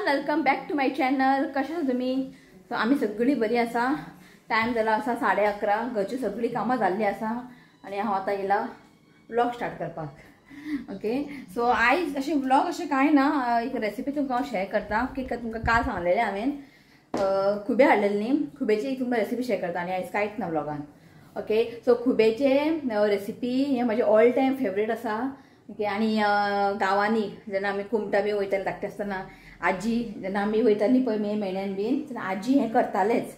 Welcome back to my channel. कशा आहात तुम्ही? सो आम्ही सगळी बरी आसा. टाइम जाला आसा 11:30. घरची सगळी कामां जाल्ली आसा आणि हांव आतां येयला व्लॉग स्टार्ट करपाक. ओके, सो आयज अशें व्लॉग अशें कांय ना, एक रेसिपी तुमकां हांव शेअर करता की तुमकां काल सांगलेलें हांवें खुबे हाडलेले न्ही, खुबेची एक तुमकां रेसिपी शेअर करता आणि आयज कांयच ना व्लॉगान. ओके, सो खुबेचे रेसिपी हे म्हजे ऑल टायम फेवरेट आसा. ओके, आणि गांवांनी जेन्ना आमी कुमटा बी वयताली धाकटे आसतना आजी जेन्ना आमी वयताली पळय मे म्हयन्यान बीन तेन्ना आजी हें करतालेच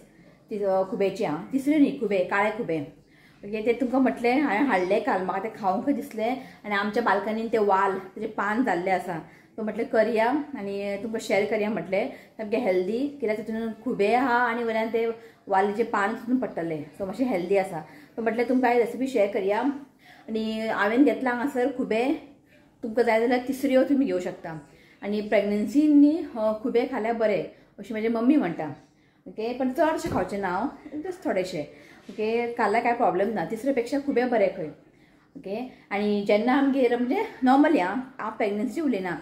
ती खुबेची. हां, तिसरी न्ही, खुबे काळे खुबे. ओके, ते तुमकां म्हटलें हांवें हाडलें काल, म्हाका तें खावंक दिसलें आणि आमच्या बाल्कनीन ते वाल तेजे पान जाल्ले आसा. सो म्हटलें करया आणि तुमकां शेअर करया. म्हटलें सामकें हेल्दी, कित्याक तितून खुबे आहा आणि वयल्यान ते वालीचे पान तितून पडटले, सो मातशें हेल्दी आसा. सो म्हटलें तुमकां ही रेसिपी शेअर करया. आणि हांवें घेतला हांगासर खुबे. तुमकां जाय जाल्यार तिसऱ्यो तुमी घेवं शकता. आणि प्रेग्नन्सीनी खुबे खाल्यार बरें अशी म्हजी मम्मी म्हणटा. ओके, पण चडशें खावचें ना हांव, जस्ट थोडेशें. ओके, खाल्यार कांय प्रॉब्लेम ना, तिसरे पेक्षा खुबे बरें खंय. ओके, आणि जेन्ना आमगेर म्हणजे नॉर्मली हांव प्रेग्नन्सी उलयना,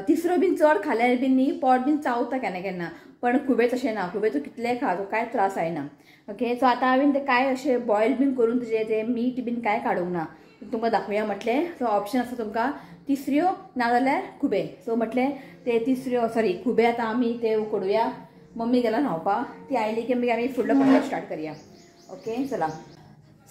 तिसरो बीन चड खाल्यार बीन न्ही पोट बीन चावता केन्ना केन्ना, पण खुबे तशें ना. खुबे तूं कितलेंय खा, तो कांय त्रास जायना. ओके, सो आतां हांवें तें कांय अशें बॉयल बीन करून तुजें तें मीठ बीन कांय काडूंक ना. तुमकां दाखोवया म्हटलें. सो ऑप्शन आसा तुमकां तिसऱ्यो नाजाल्यार खुबे. सो म्हटलें ते तिसऱ्यो खुबे आतां आमी ते उकडुया. मम्मी गेला न्हांवपा, ती आयली की आमी फुडलो प्रोसेस स्टार्ट करया. ओके, चला.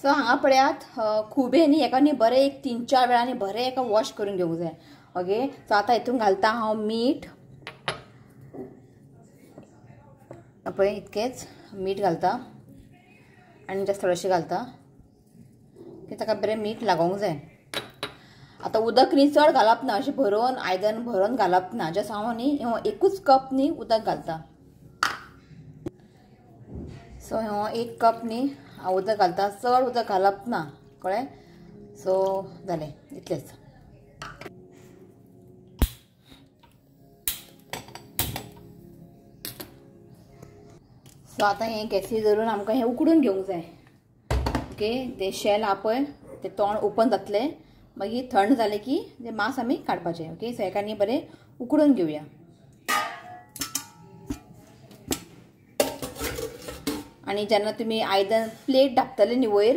सो हांगा पळयात खुबे न्ही, हेका न्ही बरें एक 3-4 वेळांनी बरें एका वॉश करून घेवंक जाय. ओके, सो आतां हितून घालता हांव मीठ. पळय इतकेंच मीठ घालता आनी जास्त थोडेशें घालता की ताका बरें मीठ लागोंक जाय. आतां उदक न्ही चड घालप ना, अशें भरोवन आयदन भरोवन घालप ना. जस्ट हांव न्ही एकूच कप न्ही उदक घालता. सो हांव 1 कप न्ही हांव उदक घालता, चड उदक घालप ना, कळ्ळें? सो जालें इतलेंच. सो आतां हें गॅसीर धरून आमकां हें उकडून घेवंक जाय. ओके, ते शेल आहा पळय ते तोंड ओपन जातलें, मागीर थंड जालें की ते मांस आमी काडपाचें. ओके, सो हेका न्ही बरें उकडून घेवया. आणि जेन्ना तुमी आयदन प्लेट धापतले न्ही वयर,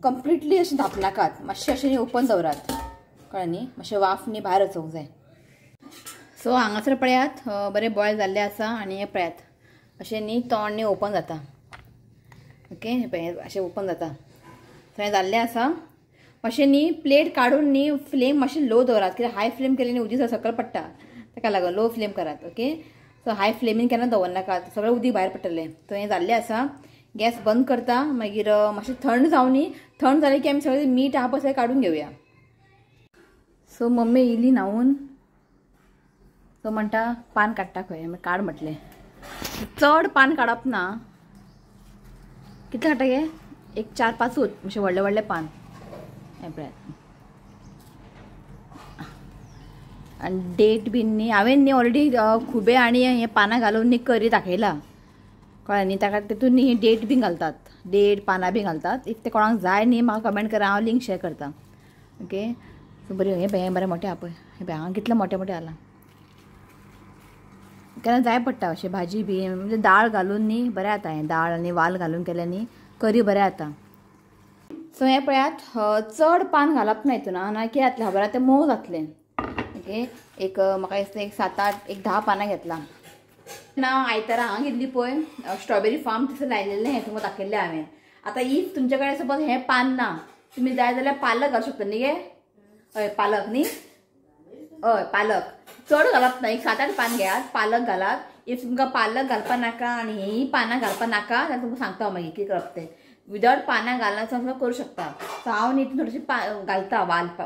कंप्लिटली अशें धापनाकात, मातशें अशें न्ही ओपन दवरात, कळ्ळें न्ही? मातशें वाफ न्ही भायर वचोंक जाय. सो हांगासर पळयात बरें बॉयल जाल्लें आसा आणि हे पळयात अशें न्ही तोंड न्ही ओपन जाता. ओके, हे पळय अशें ओपन जाता. सो हें जाल्लें आसा. मातशें न्ही प्लेट काडून न्ही फ्लेम मातशें लो दवरात, कित्याक हाय फ्लेम केली न्ही उदीक सकयल पडटा, ताका लागून लो फ्लेम करात. ओके, सो हाय फ्लेमीन केन्ना दवरनाकात, सगळें उदीक भायर पडटलें. सो हें जाल्लें आसा. गॅस बंद करता, मागीर मातशें थंड जावं न्ही, थंड जालें की आमी सगळें मीठ आहा पळय सगळें काडून घेवया. सो मम्मी येयली न्हांवून, सो म्हणटा पान काडटा खंय, काड म्हटलें. चड पान काडप ना, कितले काडटा गे, एक 4-5 अशें व्हडले व्हडले पान. हें पळयात. आनी डेट बीन न्ही हांवें न्ही ऑलरेडी खुबे आनी हें पानां घालून न्ही करी दाखयला, कळ्ळें न्ही? ताका तितून न्ही डेट बीन घालतात, डेट पानां बी घालतात. इफ ते कोणाक जाय न्ही म्हाका कमेंट करा, हांव लिंक शेअर करता. ओके, सो बरें हें बरें मोठें आहा पळय, हें पळय हांगा कितलें मोठें मोठें जालां. केन्ना जाय पडटा अशें भाजी बी, म्हणजे दाळ घालून न्ही बरें जाता. हें दाळ आनी वाल घालून केलें न्ही करी बरें जाता. सो हें पळयात चड पान घालप ना हितून, ना कितें जातलें खबर आहा, तें मोव जातलें. ओके, एक म्हाका दिसता एक 7-8 एक 10 पानां घेतलां ना. आयतारा हांगा घेतली पळय स्ट्रॉबेरी फार्म, थंयसर लायलेलें हें तुमकां दाखयल्लें हांवें. आतां इफ तुमचे कडेन सपोज हें पान ना, तुमी जाय जाल्यार पालक घालूं शकता न्ही गे. हय पालक न्ही, हय पालक चड घालप ना, एक 7-8 पान घेयात, पालक घालात. इफ तुमकां पालक घालपा नाका आनी हेंय पानां घालपा नाका जाल्यार तुमकां सांगता मागीर कितें करप तें. विदावट पानां घालना सुद्दां करूं शकता. सो हांव न्ही थोडीशीं घालता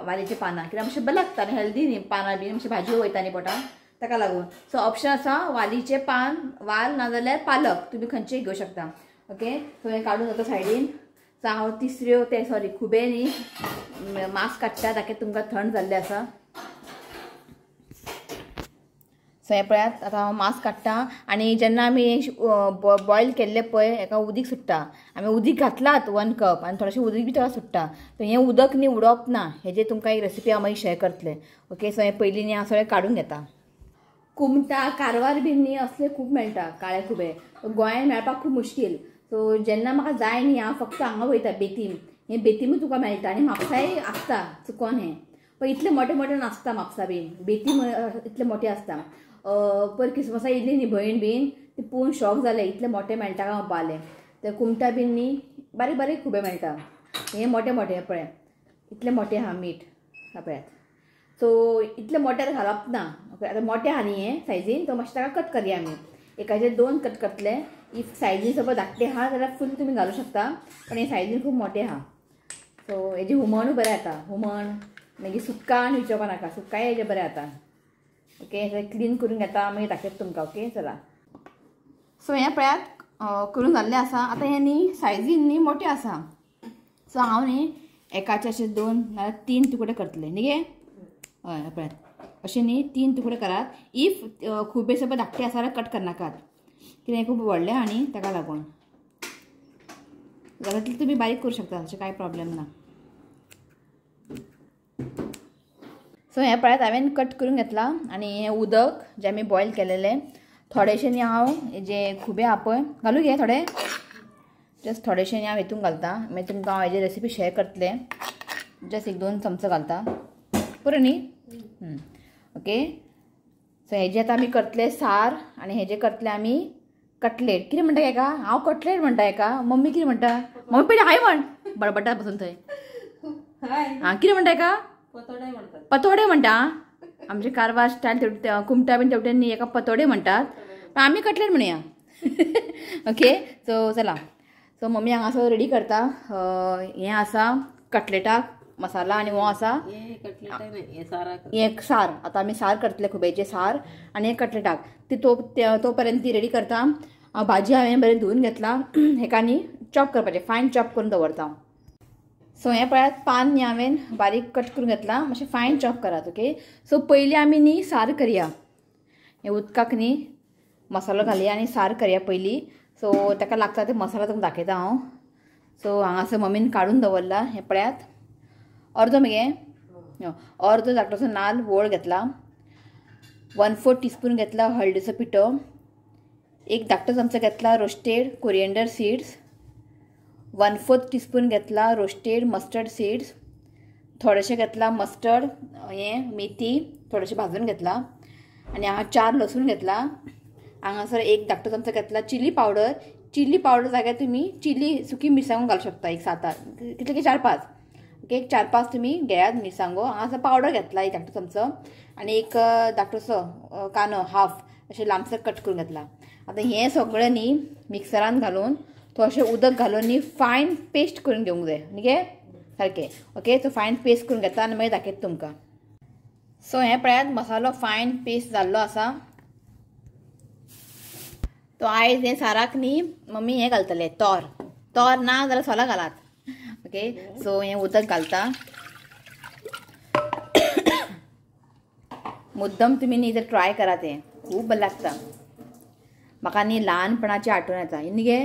वालीची पानां, कित्याक मातशें बरें लागता आनी हेल्दी न्ही पानां बी, मातशें भाजी वयता न्ही पोटान, ताका लागून. सो ऑप्शन आसा वालीचे पान, वाल नाजाल्यार पालक, तुमी खंयचेय घेवं शकता. ओके, सो हें काडून जाता सायडीन. सो हांव तिसऱ्यो खुबे न्ही मांस काडटा, ताका तुमकां थंड जाल्लें आसा. सो हें पळयात आतां हांव मांस काडटा. आनी जेन्ना आमी बॉयल केल्लें पळय हेका उदीक सुट्टा, आमी उदीक घातलात 1 कप आनी थोडेंशें उदीक बी ताका सुट्टा. सो हें उदक न्ही उडोवप ना, हेजेर तुमकां एक रेसिपी हांव मागीर शेअर करतलें. ओके, सो हें पयलीं न्ही हांव सगळें काडून घेता. कुमटा कारवार बीन न्ही असले खूब मेळटा काळे खुबे गोंयांत मेळपाक खूब मुश्कील. सो जेन्ना म्हाका जाय न्ही हांव फक्त हांगा वयता बेतीम. हें बेतीमूच तुका मेळटा आनी म्हापसाय आसता चुकोन हें. पण इतले मोठे मोठे नासता म्हापसा बीन. बेतीम इतले मोठे आसता. पर क्रिसमसा येयली न्ही भयण बीन ती पळोवन शॉक जालें इतले मोठे मेळटा काय म्हणपा लागलें. ते कुमटा बीन न्ही बारीक बारीक खुबे मेळटा. हे मोठे मोठे पळय इतले मोठे आहा मीठ पळयात. सो इतले मोठे घालप ना. आतां मोठे आहा न्ही हे सायजीन तो मातशें ताका कट करया आमी. एकाचे 2 कट करतले. इफ सायजीन सपोज धाकटे आहा जाल्यार फूल तुमी घालूं शकता. पण हे सायजीन खूब मोठे आहा. सो हेजे हुमणूय बरें जाता. हुमण मागीर सुक्का आनी विचारपा नाका सुक्काय हेजे बरें जाता. ओके क्लीन करून घेता मागीर दाखयता तुमकां. ओके चला. सो हें पळयात करून जाल्लें आसा. आतां हें न्ही सायजीन न्ही मोठे आसा. सो हांव न्ही एकाचे अशे 2 नाल्यार 3 तुकडे करतले न्ही गे. हय पळयात अशे न्ही 3 तुकडे करात. इफ खुबे सपोज धाकटे आसा जाल्यार कट करनाकात कित्याक खूब व्हडले आहा न्ही ताका लागून. जाल्यार तितले तुमी बारीक करूं शकता अशें कांय प्रॉब्लेम ना. सो हें पळयात हांवें कट करून घेतला आनी हें उदक जें आमी बॉयल केलेलें थोडेशें न्ही हांव जे खुबे आहा पळय घालूं घे थोडे. जस्ट थोडेशें न्ही हांव हितून घालता. मागीर तुमकां हांव हेजी रेसिपी शेअर करतलें. जस्ट 1-2 चमचो घालता पुरो न्ही. ओके सो हेजे आतां आमी करतले सार आनी हेजे करतले आमी कटलेट. कितें म्हणटा हेका हांव कटलेट म्हणटा हेका. मम्मी कितें म्हणटा. मम्मी पयलीं हाय म्हण बडबडटा बसून थंय. हां कितें म्हणटा हेका पतोडे म्हणटा. आमचे कारवार स्टायल कुमटा बीन तेवटेन न्ही हेका पतोडे म्हणटात पण आमी कटलेट म्हणया. ओके सो चला. सो मम्मी हांगासर रेडी करता. हें आसा कटलेटाक मसाला आनी हो आसा एक सार. आतां आमी सार करतले खुबेचे सार आनी एक कटलेटाक ती तो पर्यंत ती रेडी करता. भाजी हांवें बरें धुवन घेतला. हेका न्ही चॉप करपाचें फायन चॉप करून दवरता. सो हें पळयात पान न्ही हांवें बारीक कट करून घेतला. मातशें फायन चॉप करात. ओके सो पयलीं आमी न्ही सार करया. हे उदकाक न्ही मसालो घालया आनी सार करया पयलीं. सो ताका लागता ते मसालो तुमकां दाखयता हांव. सो हांगासर मम्मीन काडून दवरला. हें पळयात अर्दो मगे अर्दो धाकटोसो नाल्ल वोळ घेतला. 1/4 टीस्पून घेतला हळदीचो पिठो. एक धाकटो चमचो घेतला रोस्टेड कोरिएंडर सीड्स. 1/4 टीस्पून घेतला रोस्टेड मस्टर्ड सीड्स. थोडेशें घेतला मस्टर्ड हें मेथी थोडेशें भाजून घेतला. आनी हांगा 4 लसूण घेतला. हांगासर एक धाकटो चमचो घेतला चिली पावडर. चिली पावडर जाग्यार तुमी चिली सुकी मिरसांगो घालूं शकता. एक 7-8 कितले की 4-5 ओके एक 4-5 तुमी घेयात मिरसांगो. हांगासर पावडर घेतला एक धाकटो चमचो आनी एक धाकटोसो कानो हाफ अशें लांबसर कट करून घेतला. आतां हें सगळें न्ही मिक्सरान घालून थोडेशें उदक घालून न्ही फायन पेस्ट करून घेवंक जाय न्ही गे सारकें. ओके सो फायन पेस्ट करून घेता आनी मागीर दाखयता तुमकां. सो हें पळयात मसालो फायन पेस्ट जाल्लो आसा. तो आयज हें साराक न्ही मम्मी हें घालतलें तोर ना जाल्यार सोलां घालात. ओके सो हें उदक घालता. मुद्दम तुमी न्ही जर ट्राय करा तें खूब बरें लागता. म्हाका न्ही ल्हानपणाची आठवण येता न्ही गे.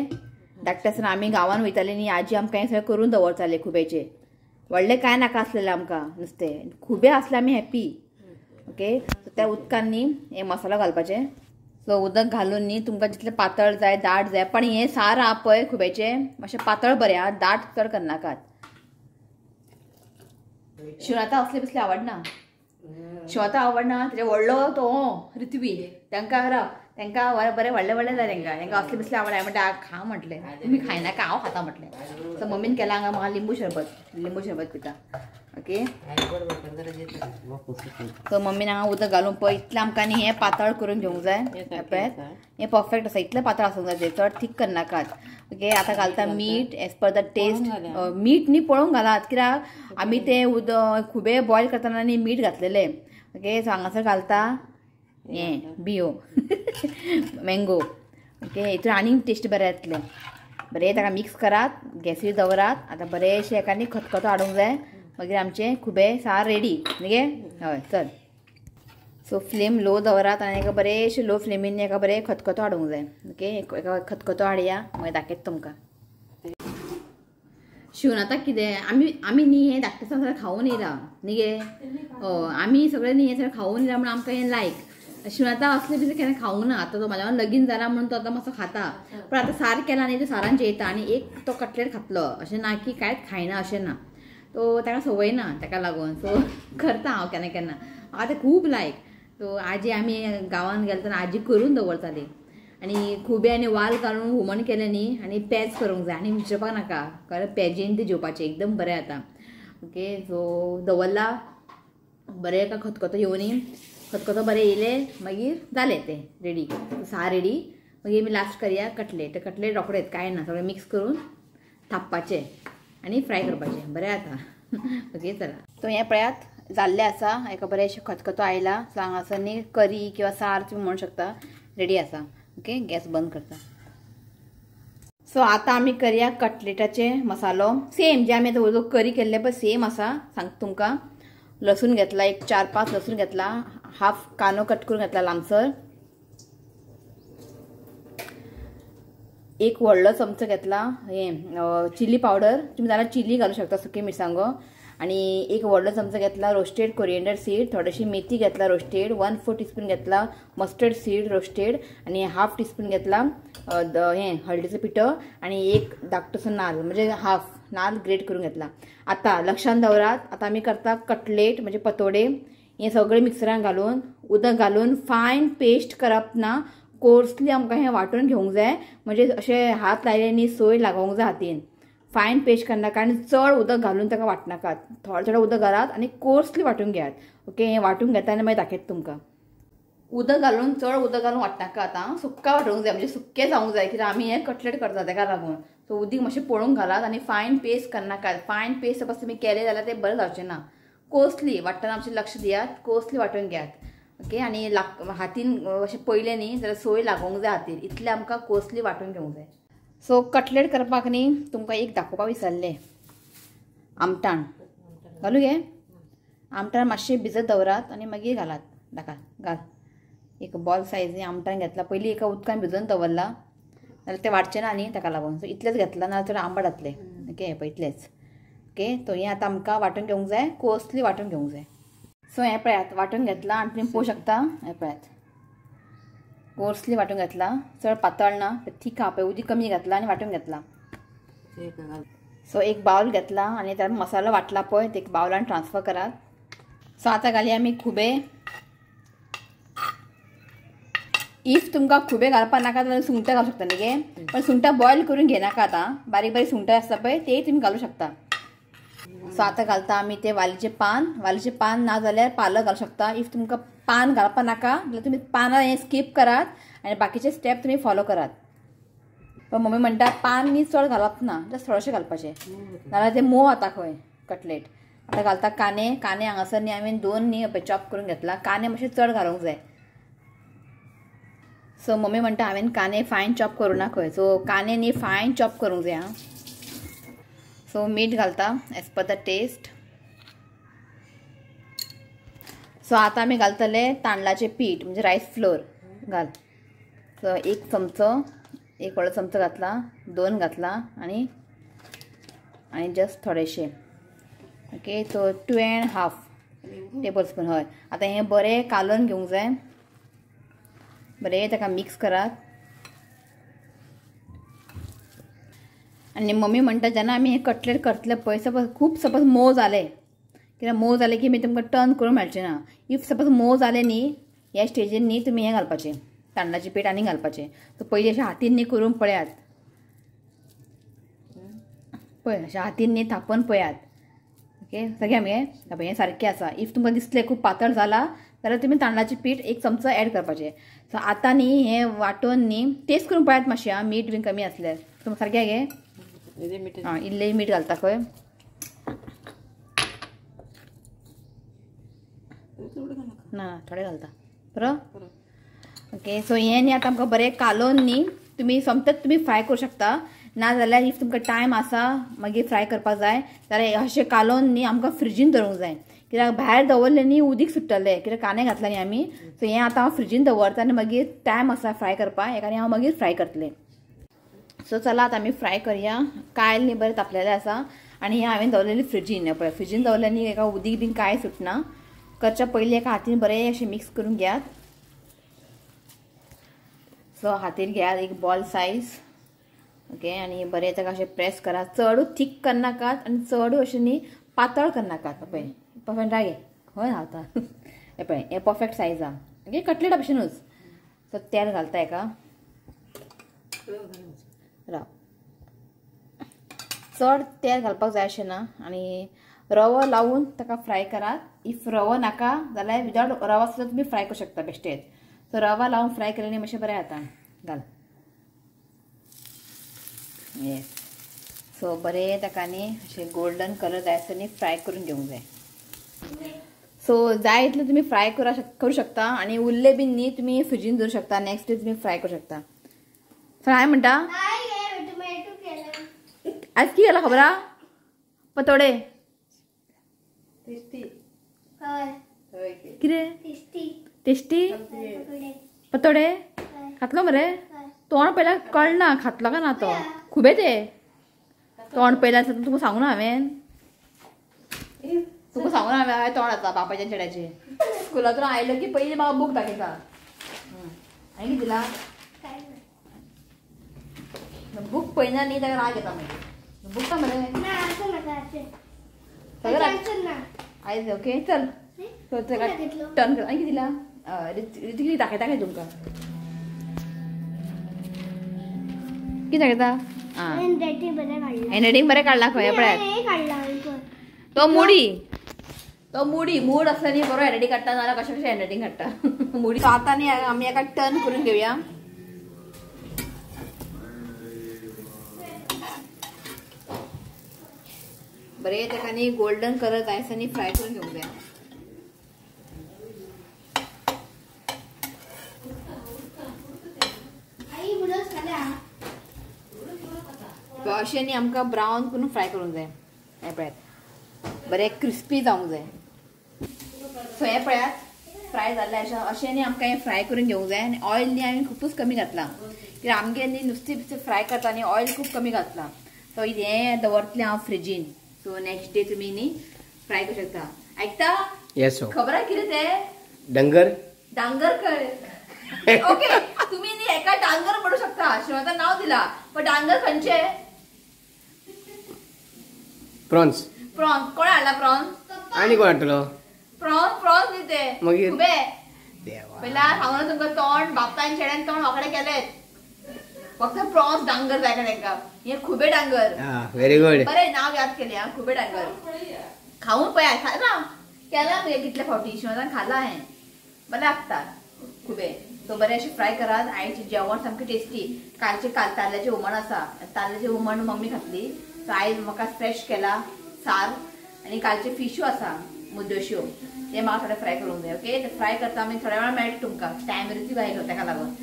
धाकटे आसतना आमी गांवांत वयतालीं न्ही आजी आमकां हें सगळें करून दवरताले खुबेचे. व्हडलें कांय नाका आसलेलें आमकां नुस्तें खुबे आसलें आमी हॅप्पी. ओके सो त्या उदकान न्ही हें मसालो घालपाचें. सो उदक घालून न्ही तुमकां जितलें पातळ जाय दाट जाय पण हें सार आहा पळय खुबेचें मातशें पातळ बरें आहा दाट चड करनाकात. शिवराता असले कसले आवडना. शिवराता आवडना तेजे व्हडलो तो रित्वी तांकां बरें व्हडलें जाय तांकां असले कसले आवडना. हांवें म्हणटा खा म्हटलें तुमी खायनाका हांव खाता म्हटलें. सो मम्मीन केलां हांगा म्हाका लिंबू शरबत पिता. ओके सो मम्मीन हांगा उदक घालून पळय इतलें आमकां न्ही हें पातळ करून घेवंक जाय. पळयात हें परफेक्ट आसा इतलें पातळ आसूंक जाय चड थीक करनाकात. ओके आतां घालता मीठ एज पर द टेस्ट. मीठ न्ही पळोवंक घालात कित्याक आमी तें उदक खुबे बॉयल करतना न्ही मीठ घातलेलें. ओके सो हांगासर घालता हें बियो मँगो. ओके हितून आनीक टेस्ट बरें येतलें. बरें ताका मिक्स करात गॅसीर दवरात. आतां बरेंशें हेका न्ही खतखतो हाडूंक जाय मागीर आमचें खुबे सार रेडी न्ही गे. हय चल सो फ्लेम लो दवरात आनी एका बरेंशें लो फ्लेमीन एका बरें खतखतो हाडूंक जाय. ओके एका खतखतो हाडया मागीर दाखयता तुमकां. शिवन आतां कितें आमी न्ही हें धाकटें खावून येयला न्ही गे. आमी सगळें न्ही हें सगळें खावून येयला म्हण आमकां हें लायक. शिवाय आता असले बिजे केन्ना खाऊंक ना. आता तो म्हाज्या लगीन जाला म्हणून तो आता मातसो खाता. पण आता सार केला न्ही ते सारांचे येता आनी एक तो कटलेट खातलो अशें ना की कांयच खायना अशें ना. तो ताका संवय ना ताका लागून. सो करता हांव केन्ना केन्ना. म्हाका तें खूब लायक. तो आजी आमी गांवांत गेले तेन्ना आजी करून दवरताली आनी खुबे आनी वाल घालून हुमण केलें न्ही आनी पेज करूंक जाय आनी विचारपाक नाका कळ्ळें. पेजीन ते जेवपाचें एकदम बरें जाता. ओके सो दवरला बरें एका खतखतो येवनी. खतखतो बरें येयले मागीर जालें तें रेडी. सा रेडी. मागीर आमी लास्ट करया कटलेट. कटलेट रोखडेच कांय ना सगळें मिक्स करून थापपाचें आनी फ्राय करपाचें बरें जाता. ओके चला तो हें पळयात जाल्लें आसा. हेका बरेंशें खतखतो आयला. सो हांगासर न्ही करी किंवा सार तुमी म्हणूंक शकता रेडी आसा. ओके गॅस बंद करता. सो आतां आमी करया कटलेटाचे मसालो. सेम जे आमी आतां करी केल्ले पळय सेम आसा. सांगता तुमकां. लसूण घेतला एक 4-5 लसूण घेतला. हाफ कांदो कट करून घेतला लांबसर. एक व्हडलो चमचो घेतला हे चिली पावडर. तुम्ही जाल्यार चिली घालूं शकता सुकी मिरसांगो. आनी एक व्हडलो चमचो घेतला रोस्टेड कोरिएंडर सीड. थोडीशी मेथी घेतला रोस्टेड. 1/4 टीस्पून घेतला मस्टर्ड सीड रोस्टेड. आनी हाफ टीस्पून घेतला हे हळदीचो पिठो. आनी एक धाकटोसो नाल्ल म्हणजे हाफ नाल्ल ग्रेट करून घेतला. आता लक्षांत दवरात. आता आमी करता कटलेट म्हणजे पतोडे. हे सगळे मिक्सरान घालून उदक घालून फायन पेस्ट करप ना. कोर्सली आमकां हें वांटून घेवंक जाय. म्हणजे अशें हात लायले न्ही सोय लागोंक जाय हातीन. फायन पेस्ट करनाका आनी चड उदक घालून ताका वांटनाकात. थोडें थोडें उदक घालात आनी कोर्सली वांटून घेयात. ओके हें वांटून घेता आनी मागीर दाखयता तुमकां. उदक घालून चड उदक घालून वांटनाका. आतां सुक्का वांटूंक जाय म्हणजे सुक्कें जावंक जाय कित्याक आमी हें कटलेट करता ताका लागून. सो उदीक मातशें पळोवंक घालात आनी फायन पेस्ट करनाकात. फायन पेस्ट सपोज तुमी केलें जाल्यार तें बरें जावचें ना. कोर्सली वांटतना आमचें लक्ष दियात. कोर्सली वांटून घेयात. ओके आनी हातीन अशें पयलें न्ही जाल्यार सोय लागोंक जाय हातीन. इतलें आमकां कोर्सली वांटून घेवंक जाय. सो कटलेट करपाक न्ही तुमकां एक दाखोवपाक विसरलें. आमटाण घालूं गे. आमटाण मातशें भिजत दवरात आनी मागीर घालात. नाका घाल. एक बॉल सायझी आमटाण घेतला. पयलीं एका उदकान भिजोवन दवरला जाल्यार तें वाडचें ना न्ही ताका लागून. सो इतलेंच घेतला नाजाल्यार चड आंबट जातलें. ओके पळय इतलेंच. ओके तो हें आतां आमकां वांटून घेवंक जाय. कोर्सली वांटून घेवंक जाय. सो हें पळयात वांटून घेतला आनी तुमी पळोवंक शकता. हें पळयात कोर्सली वांटून घेतला. चड पातळ ना थीक आहा पळय. उदीक कमी घातला आनी वांटून घेतला. सो एक बाउल घेतला आनी तातूंत मसालो वांटला पळय ते एक बाउलान ट्रान्सफर करात. सो आतां घालया आमी खुबे. इफ तुमकां खुबे घालपाक नाका जाल्यार सुंगटां घालूं शकता न्ही गे. पण सुंगटां बॉयल करून घेनाका. आतां बारीक बारीक सुंगटां आसता पळय तेय तुमी घालूं शकता. सो आतां घालता आमी ते वालीचें पान. वालीचें पान ना जाल्यार पालक घालूं शकता. इफ तुमकां पान घालपाक नाका जाल्यार तुमी पानां हें स्कीप करात आनी बाकीचे स्टेप तुमी फॉलो करात. पण मम्मी म्हणटा पान न्ही चड घालप ना जस्ट थोडेशें घालपाचें नाजाल्यार तें मोव जाता खंय कटलेट. आतां घालता कांदे. कांदे हांगासर न्ही हांवें 2 न्ही चॉप करून घेतला. कांदे मातशे चड घालूंक जाय. सो मम्मी म्हणटा हांवें कांदे फायन चॉप करूं ना खंय. सो कांदे न्ही फायन चॉप करूंक जाय. सो मीठ घालता as per the taste. So आतां आमी घालतले तांदळाचें पीठ म्हणजे रायस फ्लोर. घाल. सो एक चमचो एक व्हडलो चमचो घातला. 2 घातला आनी जस्ट थोडेशें. Okay so 2.5 table spoon. हय आतां हें बरें कालोवन घेवंक जाय. बरें ताका मिक्स करात. आनी मम्मी म्हणटा जेन्ना आमी हें कटलेट करतले पळय सपोज मोव जालें कित्याक मोव जालें की मागीर तुमकां टर्न करूंक मेळचें ना. इफ सपोज मोव जालें न्ही ह्या स्टेजीर न्ही तुमी हें घालपाचें तांदळाचें पीठ आनी घालपाचें. सो पयलीं अशें हातीन न्ही करून पळयात. पळय अशें हातीन न्ही थापोवन पळयात. ओके सगळें मगे हें सारकें आसा. इफ तुमकां दिसलें खूब पातळ जाला जाल्यार तुमी तांदळाचें पीठ एक चमचो एड करपाचें. सो आतां न्ही हें वांटून न्ही टेस्ट करून पळयात मातशें आं मीठ बीन कमी आसल्यार. तुमकां सारकें गे आं इल्लें मीठ घालता खंय. ना थोडें घालता बरो. ओके सो हें न्ही आतां आमकां बरें कालोवन न्ही तुमी सोमतेच तुमी फ्राय करूं शकता. ना जाल्यार इफ तुमकां टायम आसा मागीर फ्राय करपाक जाय जाल्यार अशें कालोवन न्ही आमकां फ्रिजीन दवरूंक जाय. कित्याक भायर दवरलें न्ही उदीक सुट्टलें कित्याक कांदे घातला न्ही आमी. सो हें आतां हांव फ्रिजीन दवरता आनी मागीर टायम आसा फ्राय करपाक हेका हांव मागीर फ्राय करतलें. सो चला आतां आमी फ्राय करया. कायल न्ही बरें तापलेलें आसा आनी हें हांवें दवरलेलीं फ्रिजीन. पळय फ्रिजीन दवरलें न्ही हेका उदीक बीन कांय सुटना. करच्या पयलीं एका हातीन बरें अशें मिक्स करून घेयात. सो हातीर घेयात एक बॉल सायज. ओके आणि बरें ताका अशें प्रेस करा. चडूच थीक करनाकात आनी चडूच अशें न्ही पातळ करनाकात. पळय परफेक्ट रागे खंय रावता हे पळय हे परफेक्ट सायज आहा. ओके कटलेटा भशेनूच. सो तेल घालता हेका. राव चड तेल घालपाक जाय अशें ना आनी रवो लावून ताका फ्राय करात. इफ रवो नाका जाल्यार विदाउट रवा सुद्दां तुमी फ्राय करूं शकता बेश्टेच. सो रवा लावून फ्राय केल्याने मातशें बरें जाता. घाल येस. सो बरें ताका न्ही अशें गोल्डन कलर जाय आसता न्ही फ्राय करून घेवंक जाय. सो जाय इतलें तुमी फ्राय करूं शकता आनी उरले बीन न्ही तुमी फ्रिजीन दवरूं शकता. नेक्स्ट डे तुमी फ्राय करूं शकता. फ्राय म्हणटा आज की केला खबर आहा? पतोडे कितें टेस्टी पतोडे खातलो मरे. तोंड पयला कळना खातलो काय ना तो. खुबे ते तोंड पयला तुका सांगू ना हांवें. तुका सांगू ना हांवें तोंड जाता बापाच्या चेड्याचे. स्कुलांतून आयलो की पयलीं म्हाका बूक दाखयता. हांवें कितें दिला बूक पळयना न्ही ताका राग येता मागीर. बूक का मरे आयज. ओके चल ताका टर्न कर. कितें दिला रितीक दाखयता काय तुमकां कितें दाखयता. हँडरायटींग बरें काडला खंय पळयात. तो मुडी मूड असला न्ही बरो हँडरायटींग काडटा नाल्यार कशें कशें हँडरायटींग काडटा मुडी. सो आतां न्ही आमी एका टर्न करून घेवया. बरें ताका न्ही गोल्डन कलर जाय आसा न्ही फ्राय करून घेवंक जाय. अशें न्ही आमकां ब्रावन करून फ्राय करूंक जाय. हे पळयात बरें क्रिस्पी जावंक जाय. सो हे पळयात फ्राय जाल्ले अशें न्ही आमकां हें फ्राय करून घेवंक जाय. आनी ऑयल न्ही हांवें खूबच कमी घातला कित्याक आमगे न्ही नुस्तें बिस्तें फ्राय करता न्ही ऑयल खूब कमी घातला. सो हें दवरतलें हांव फ्रिजीन. सो नेक्स्ट डे तुमी न्ही फ्राय करूं शकता. आयकता खबर आहा कितें तें डांगर कर. ओके तुमी न्ही हेका डांगर म्हणू शकता. शिवाचं नांव दिला पण डांगर खंयचे प्रॉन्स कोण हाडला प्रॉन्स आणि कोण हाडटलो प्रॉन्स न्ही ते मागीर खुबे. देवा पहिला सांगू ना तुमकां तोंड बापतान चेड्यान तोंड वाकडे केलेत. फक्त प्रॉन्स डांगर जाय का तांकां. हे खुबे डांगर. Very good. बरें नांव याद केलें हां खुबे डांगर. खाऊन पळया ना केला मगे कितले फावटी शिवाजान खाला हें बरें लागता खुबे. सो बरें अशें फ्राय करात. आयचें जेवण सामकें टेस्टी. कालचें ताल्ल्याचें हुमण आसा. ताल्ल्याचें हुमण मम्मी खातली. सो आयज म्हाका फ्रेश केला सार आनी कालचे फिशू आसा मुद्दोश्यो ते म्हाका थोडे फ्राय करूंक जाय. ओके ते फ्राय करता आमी थोड्या वेळा मेळटा तुमकां. टायम रिसीव आयलो ताका लागून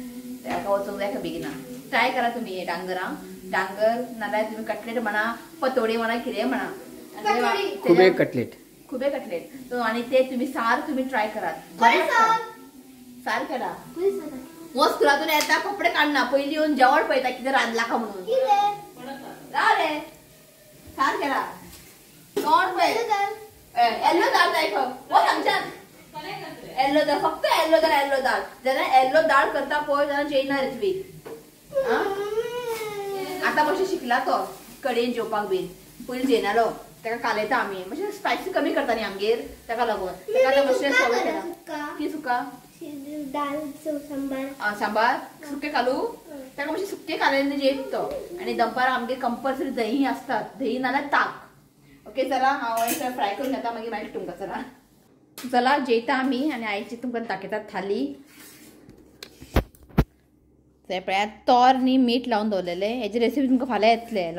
ताका वचूंक जाय बेगिना. ट्राय करा तुमी हे डांगरां डांगर नाल्यार तुमी कटलेट म्हणा पतोडी म्हणा कितेंय म्हणा. खुबे कटलेट. सो आनी ते तुमी सार तुमी ट्राय करात. सार केला हो स्कुलांतून येता कपडे काडना पयलीं येवन जेवण पळयता कितें रांदला का म्हणून. रे सार केला तोंड पळय येल्लो दाळ जाय खंय हो सांगच्यात. येल्लो दाळ फक्त येल्लो दाळ जेन्ना येल्लो दाळ करता पळय तेन्ना जेयना रित्वीक. आतां मातशें शिकला तो कडेन जेवपाक बीन. पयलीं जेयनालो ताका कालयता आमी मातशें स्पायसी कमी करता न्ही आमगेर ताका लागून ताका आतां मातशें सवय केला. की सुका सांबार सुके कालू ताका मातशें सुके कालयले जेयत तो. आनी दनपारां आमगे कंपल्सरी दही आसतात. दही नाल्यार ताक. ओके चला हांव फ्राय करून घेता मागीर मेळटा तुमकां. चला जेयता आमी आनी आयची तुमकां दाखयतात थाली. ते पळयात तोर न्ही मीठ लावन दवरलेले. हेजी रेसिपी तुमकां फाल्यां येतले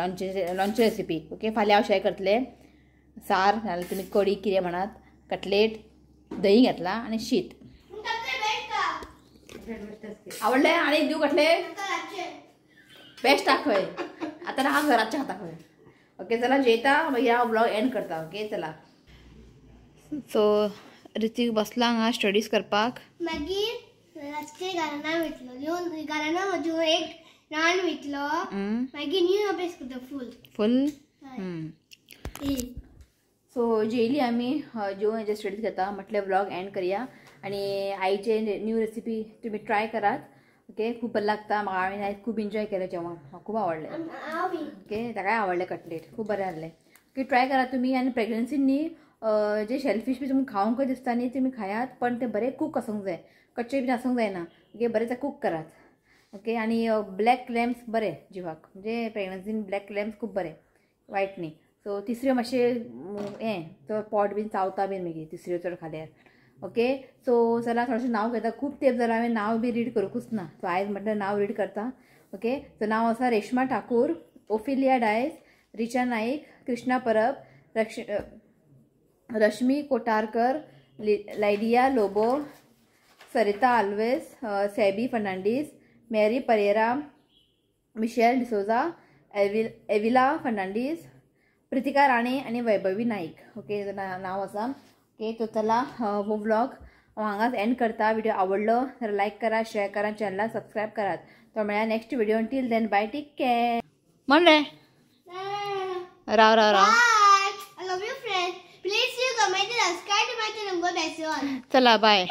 लॉन्च रेसिपी. ओके फाल्यां हांव शेअर करतले. सार नाल्यार तुमी कडी कितें म्हणात कटलेट दही घेतला आनी शीत. आवडले आनी दिव कटलेट बेस्ट हा खंय आतां हांव घराचे खाता खंय. ओके चला जेयता मागीर हांव ब्लॉग एंड करता. ओके चला. सो रितीक बसला हांगा स्टडीज करपाक. मागीर रातचे घराना वयतलो येवन घराना वचून एक रान वयतलो मागीर न्यू अभ्यास करता फुल. सो जेयली आमी जेवून हेजे स्टडीज घेता म्हटल्यार ब्लॉग एंड करया. आनी आईचे न्यू रेसिपी तुम्ही ट्राय करात. ओके खूप बरं लागता म्हाका हांवें आयज खूब एन्जॉय केलें जेवण म्हाका खूब आवडलें ओके ताकाय आवडलें कटलेट खूब बरें जाल्लें ओके ट्राय करा तुमी आनी प्रेग्नन्सीन न्ही जे शेलफीश बी तुमकां खावंक दिसता न्ही तुमी खायात पण ते बरें कूक आसूंक जाय कच्चे बी आसूंक जायना ओके बरें ते कूक करात ओके आनी ब्लॅक क्लॅम्स बरें जिवाक म्हणजे प्रेग्नन्सीन ब्लॅक क्लॅम्स खूब बरें वायट न्ही सो तिसऱ्यो मातशें हें तो पोट बीन चावता बीन मागीर तिसऱ्यो चड खाल्यार ओके सो चला थोडेशें नांव घेता खूब तेंप जालां हांवें नांव बी रीड करूंकूच ना सो आयज म्हटल्यार नांव रीड करता ओके सो नांव आसा रेश्मा ठाकूर ओफिलिया डायस रिचा नाईक कृष्णा परब रश्मी कोटारकर लायडिया लोबो सरिता आल्वेस सॅबी फर्नांडीस मेरी परेरा मिशेल डिसोजा एविला फर्नांडीस प्रितिका राणे आणि वैभवी नाईक ओके नांव आसा ओके तो चला हो व्लॉग हांव हांगाच एंड करता व्हिडिओ आवडलो जाल्यार लायक करा शेअर करा चॅनलाक सबस्क्रायब करात तो मेळ्या next video till then bye take care म्हण रे राव राव राव I love you friends. Please you comment and subscribe to my channel. God bless you all. चला बाय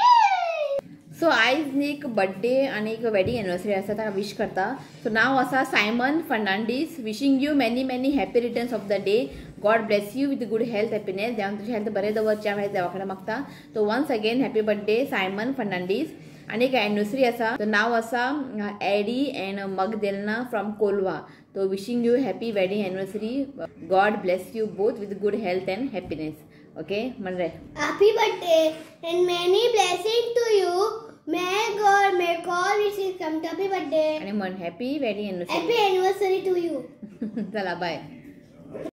सो आयज न्ही एक बर्थडे आनी एक वेडिंग एनिवर्सरी आसा ताका विश करता सो नांव आसा Simon Fernandes wishing you many many happy returns of the day God bless you with good health happiness देवान तुजी हेल्थ बरें दवरचें हांव देवा कडेन मागता तो once again happy birthday Simon Fernandes आनी एक एनिवर्सरी आसा तो नांव आसा Eddie and Magdalena from Colva तो wishing you happy wedding anniversary God bless you both with good health and happiness okay म्हण रे Happy birthday and many blessings to you. May God wishes come to happy birthday. आणि म्हण happy wedding anniversary Happy anniversary to you. चला bye